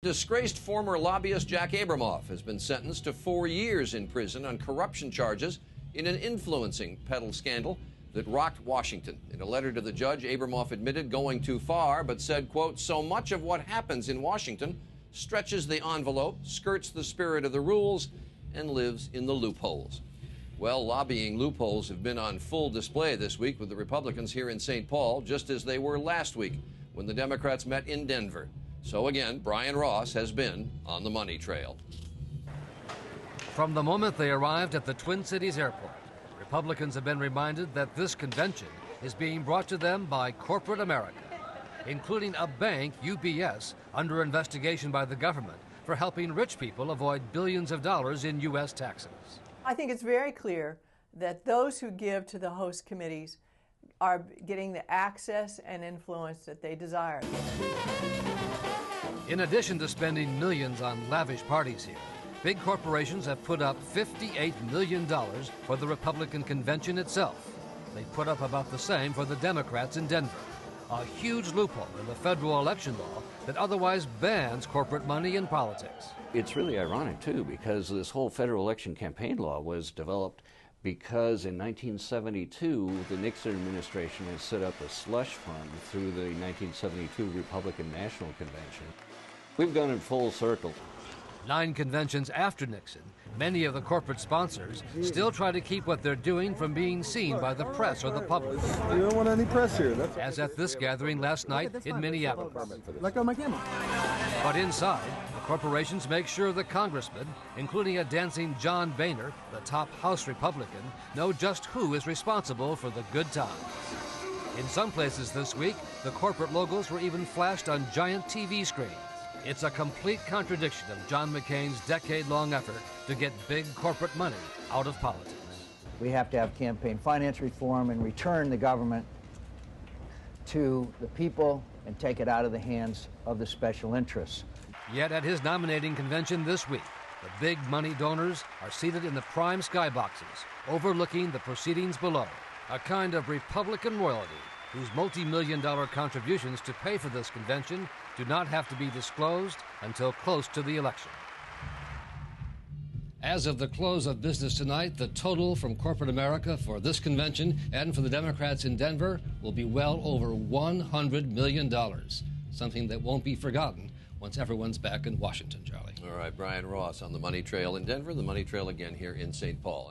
Disgraced former lobbyist Jack Abramoff has been sentenced to 4 years in prison on corruption charges in an influencing peddle scandal that rocked Washington. In a letter to the judge, Abramoff admitted going too far, but said, quote, "So much of what happens in Washington stretches the envelope, skirts the spirit of the rules, and lives in the loopholes." Well, lobbying loopholes have been on full display this week with the Republicans here in St. Paul, just as they were last week when the Democrats met in Denver. So again, Brian Ross has been on the money trail. From the moment they arrived at the Twin Cities airport, Republicans have been reminded that this convention is being brought to them by corporate America, including a bank, UBS, under investigation by the government for helping rich people avoid billions of dollars in U.S. taxes. I think it's very clear that those who give to the host committees are getting the access and influence that they desire. In addition to spending millions on lavish parties here, big corporations have put up $58 million for the Republican convention itself. They put up about the same for the Democrats in Denver. A huge loophole in the federal election law that otherwise bans corporate money in politics. It's really ironic, too, because this whole federal election campaign law was developed because in 1972, the Nixon administration had set up a slush fund through the 1972 Republican National Convention. We've gone in full circle. 9 conventions after Nixon, many of the corporate sponsors still try to keep what they're doing from being seen by the press or the public. You don't want any press here. As at this gathering last night in Minneapolis. Let go of my camera. But inside, the corporations make sure the congressmen, including a dancing John Boehner, the top House Republican, know just who is responsible for the good times. In some places this week, the corporate logos were even flashed on giant TV screens. It's a complete contradiction of John McCain's decade-long effort to get big corporate money out of politics. We have to have campaign finance reform and return the government to the people and take it out of the hands of the special interests. Yet at his nominating convention this week, the big money donors are seated in the prime skyboxes, overlooking the proceedings below, a kind of Republican royalty whose multi-million-dollar contributions to pay for this convention do not have to be disclosed until close to the election. As of the close of business tonight, the total from corporate America for this convention and for the Democrats in Denver will be well over $100 million, something that won't be forgotten once everyone's back in Washington, Charlie. All right, Brian Ross on the money trail in Denver, the money trail again here in St. Paul.